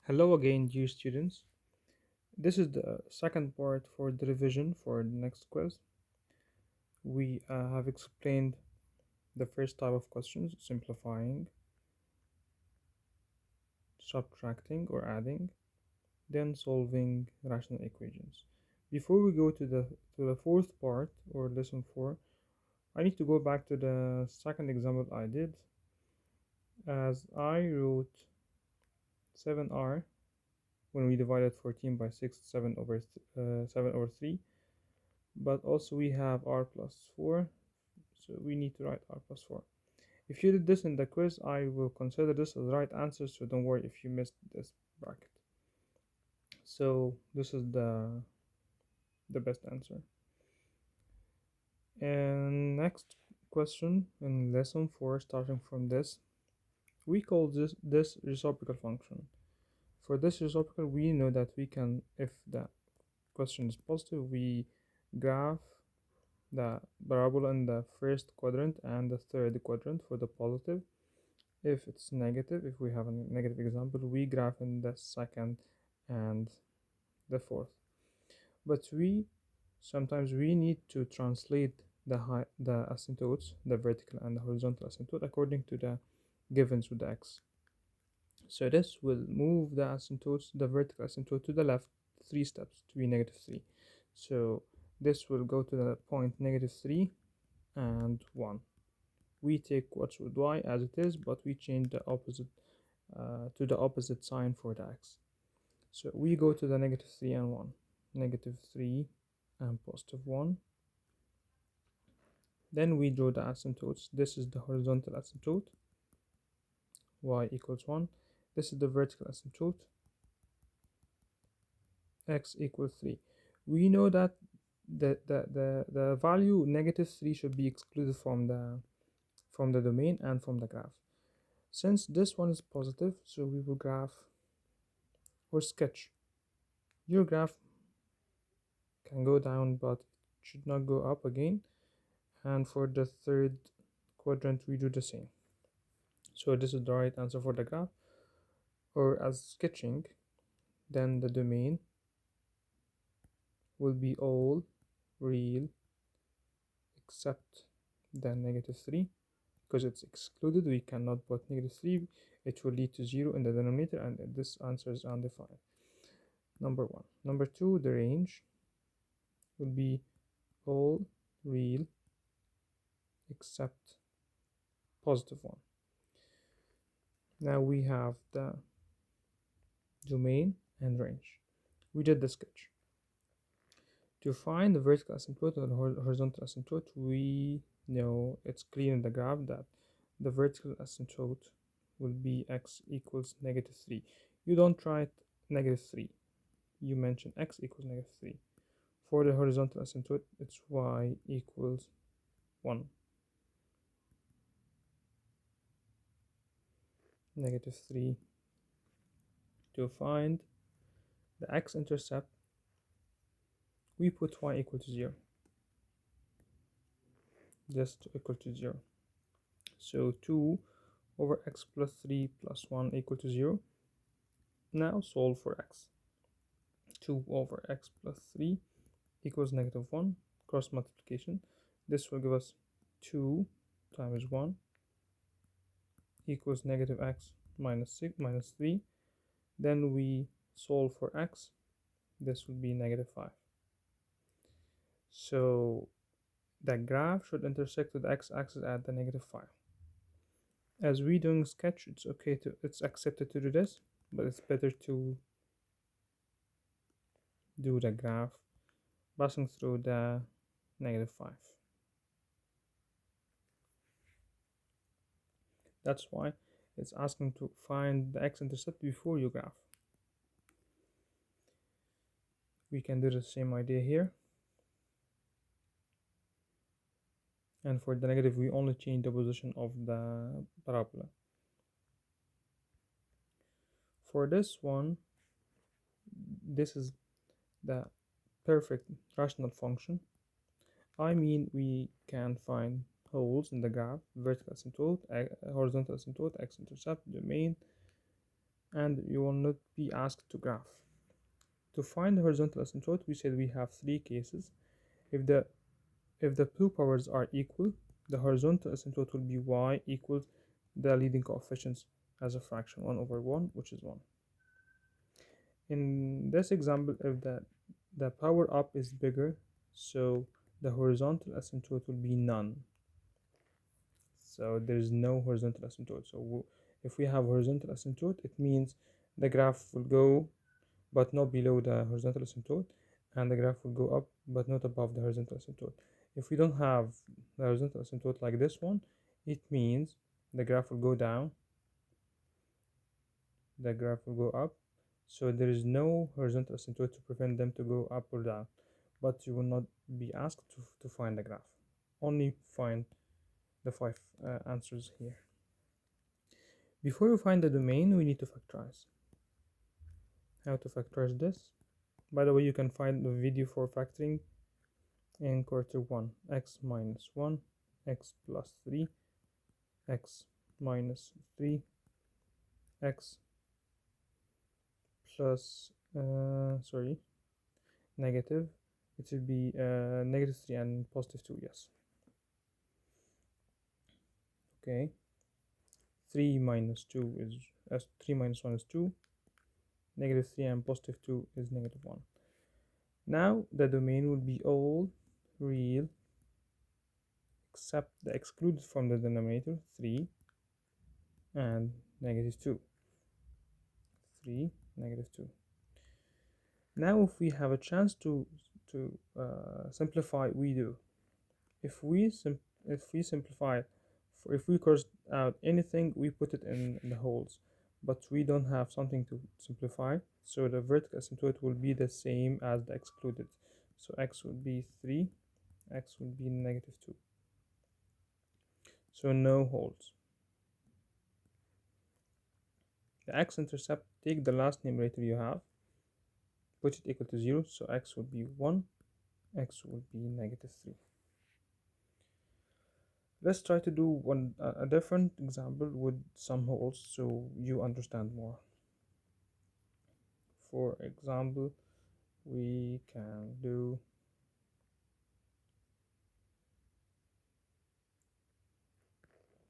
Hello again, dear students. This is the second part for the revision for the next quiz. We have explained the first type of questions, simplifying, subtracting or adding, then solving rational equations. Before we go to the fourth part or lesson 4, I need to go back to the second example I did as I wrote 7r when we divided 14 by 6, 7 over 3, but also we have r plus 4, so we need to write r plus 4. If you did this in the quiz, I will consider this as the right answer, so don't worry if you missed this bracket. So this is the best answer. And next question in lesson 4, starting from this, we call this reciprocal function. For this reciprocal, we know that we can, if the question is positive, we graph the parabola in the first quadrant and the third quadrant for the positive. If it's negative, if we have a negative example, we graph in the second and the fourth. But sometimes we need to translate the asymptotes, the vertical and the horizontal asymptote, according to the givens with the x. So this will move the asymptotes, the vertical asymptote to the left 3 steps to be -3. So this will go to the point -3 and 1. We take what's with y as it is, but we change the opposite to the opposite sign for the x. So we go to the -3 and 1, -3 and +1. Then we draw the asymptotes. This is the horizontal asymptote, y equals 1. This is the vertical asymptote, x equals 3. We know that the value -3 should be excluded from the domain and from the graph. Since this one is positive, so we will graph or sketch. Your graph can go down, but it should not go up again. And for the third quadrant, we do the same. So this is the right answer for the graph. Or as sketching, then the domain will be all real except the -3. Because it's excluded, we cannot put -3. It will lead to 0 in the denominator, and this answer is undefined. Number 1. Number 2, the range will be all real except +1. Now we have the domain and range. We did the sketch. To find the vertical asymptote and horizontal asymptote, we know it's clear in the graph that the vertical asymptote will be x equals -3. You don't write -3. You mention x equals -3. For the horizontal asymptote, it's y equals 1. -3. To find the x-intercept, we put y equal to 0. Just equal to 0. So 2 over x plus 3 plus 1 equal to 0. Now solve for x. 2 over x plus 3 equals -1. Cross multiplication. This will give us 2 times 1 equals -x minus 6 minus 3. Then we solve for x. This will be -5. So the graph should intersect with the x-axis at the -5. As we doing sketch, it's accepted to do this, but it's better to do the graph passing through the -5. That's why it's asking to find the x-intercept before you graph. We can do the same idea here. And for the negative, we only change the position of the parabola. For this one, this is the perfect rational function. I mean, we can find holes in the graph, vertical asymptote, horizontal asymptote, x-intercept, domain, and you will not be asked to graph. To find the horizontal asymptote, we said we have three cases. If the two powers are equal, the horizontal asymptote will be y equals the leading coefficients as a fraction, 1 over 1, which is 1. In this example, if the power up is bigger, so the horizontal asymptote will be none. So there is no horizontal asymptote. So if we have horizontal asymptote, it means the graph will go but not below the horizontal asymptote, and the graph will go up but not above the horizontal asymptote. If we don't have the horizontal asymptote like this one, it means the graph will go down, the graph will go up, so there is no horizontal asymptote to prevent them to go up or down, but you will not be asked to find the graph. Only find the five answers here. Before we find the domain, we need to factorize. How to factorize this? By the way, you can find the video for factoring in quarter 1. X minus 1, x plus 3, x minus 3, x plus negative. It will be negative 3 and positive 2. Yes. Okay. 3 minus 2 is 3 minus 1 is 2. Negative 3 and positive 2 is negative 1. Now the domain will be all real except the excluded from the denominator, 3 and negative 2. 3, negative 2. Now if we have a chance to simplify, we do. If we simplify, if we cross out anything, we put it in the holes, but we don't have something to simplify, so the vertical asymptote will be the same as the excluded. So x would be 3, x would be negative 2. So no holes. The x-intercept, take the last numerator you have, put it equal to 0, so x would be 1, x would be negative 3. Let's try to do a different example with some holes so you understand more. For example, we can do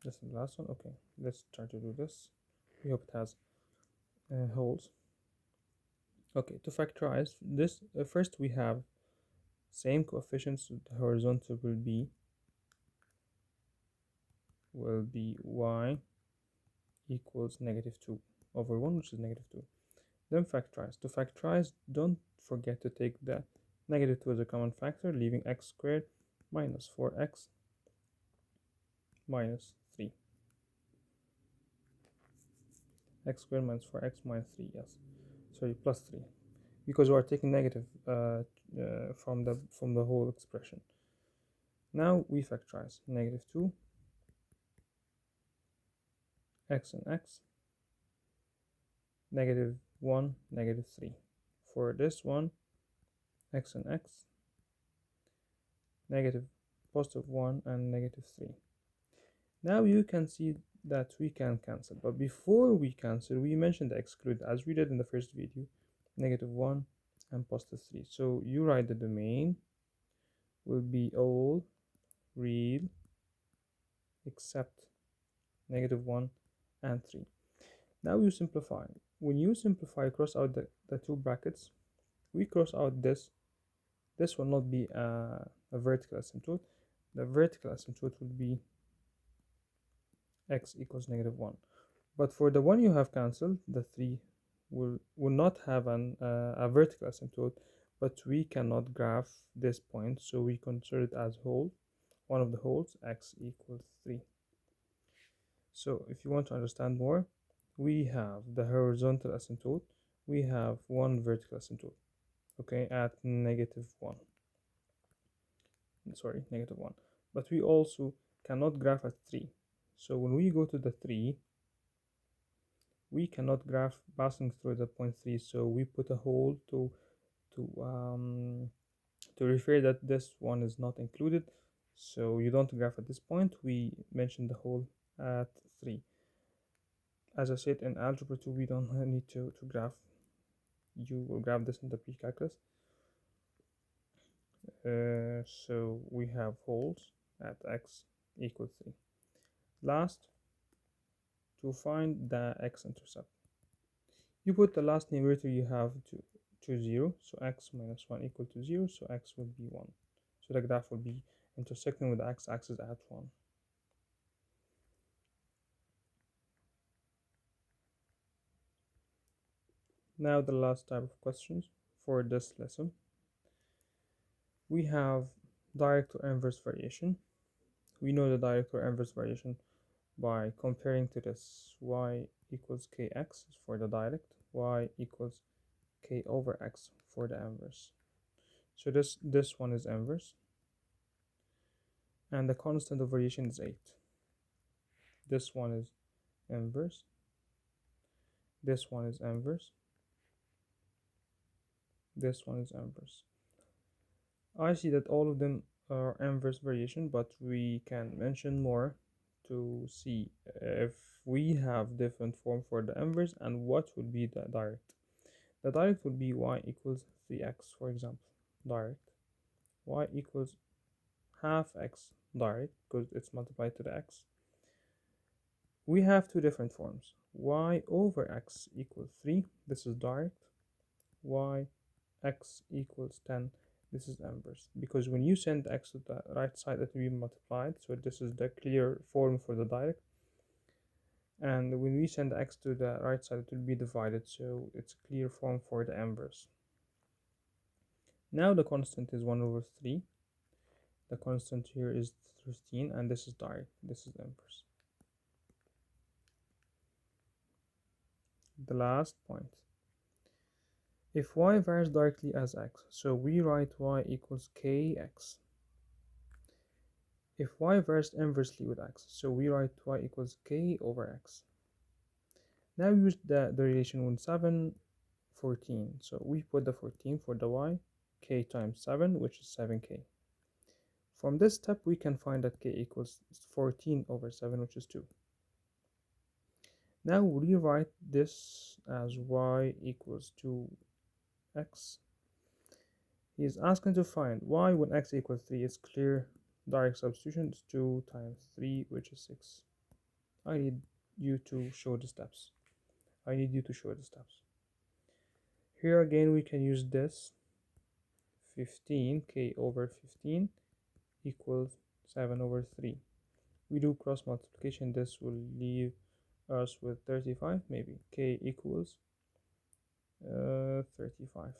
this is the last one. Okay, let's try to do this. We hope it has holes. Okay, to factorize this, first we have same coefficients. The horizontal will be y equals negative 2 over 1, which is negative 2. Then factorize. To factorize, don't forget to take the negative 2 as a common factor, leaving x squared minus 4x minus 3. X squared minus 4x minus 3, yes. Sorry, plus 3. Because we are taking negative from the whole expression. Now we factorize. Negative 2, x and x, negative 1, negative 3. For this one, x and x, negative positive 1 and negative 3. Now you can see that we can cancel, but before we cancel, we mentioned the exclude as we did in the first video, negative 1 and positive 3. So you write the domain will be all real except negative 1 and 3. Now you simplify. When you simplify, cross out the two brackets, we cross out this will not be a vertical asymptote. The vertical asymptote will be x equals negative 1. But for the one you have cancelled, the 3 will not have a vertical asymptote, but we cannot graph this point, so we consider it as whole, one of the holes, x equals 3. So if you want to understand more, we have the horizontal asymptote, we have one vertical asymptote, okay, at negative 1. Sorry, negative 1. But we also cannot graph at 3. So when we go to the 3, we cannot graph passing through the point 3, so we put a hole to refer that this one is not included, so you don't graph at this point. We mentioned the hole at 3. As I said, in algebra 2 we don't need to graph. You will graph this in the pre-calculus. So we have holes at x equals 3. Last, to find the x-intercept, you put the last numerator you have to 0, so x minus 1 equal to 0, so x will be 1. So the graph will be intersecting with the x-axis at 1. Now the last type of questions for this lesson. We have direct or inverse variation. We know the direct or inverse variation by comparing to this. Y equals kx for the direct, y equals k over x for the inverse. So this one is inverse, and the constant of variation is 8. This one is inverse, this one is inverse, this one is inverse. I see that all of them are inverse variation, but we can mention more to see if we have different form for the inverse and what would be the direct. The direct would be y equals 3x, for example, direct. Y equals half x direct because it's multiplied to the x. We have two different forms. Y over x equals 3, this is direct. Y x equals 10, this is inverse, because when you send x to the right side it will be multiplied, so this is the clear form for the direct, and when we send x to the right side it will be divided, so it's a clear form for the inverse. Now the constant is 1 over 3, the constant here is 13, and this is direct, this is inverse. The last point, if y varies directly as x, so we write y equals kx. If y varies inversely with x, so we write y equals k over x. Now we use the relation with 7, 14. So we put the 14 for the y, k times 7, which is 7k. From this step, we can find that k equals 14 over 7, which is 2. Now we rewrite this as y equals 2x. He is asking to find y when x equals 3. It's clear. Direct substitution is 2 times 3, which is 6. I need you to show the steps. Here again, we can use this. 15, k over 15 equals 7 over 3. We do cross multiplication. This will leave us with 35, maybe. K equals 35.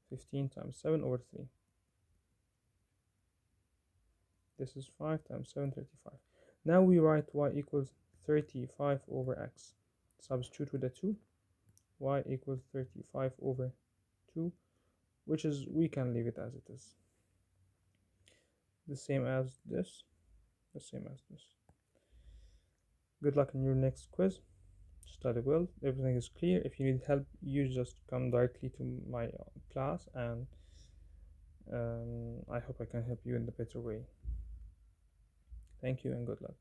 15 times 7 over 3. This is 5 times 7, 35. Now we write y equals 35 over x. Substitute with the 2. Y equals 35 over 2, which is, we can leave it as it is. The same as this. Good luck in your next quiz. Study well. Everything is clear. If you need help, you just come directly to my class, and I hope I can help you in the better way. Thank you and good luck.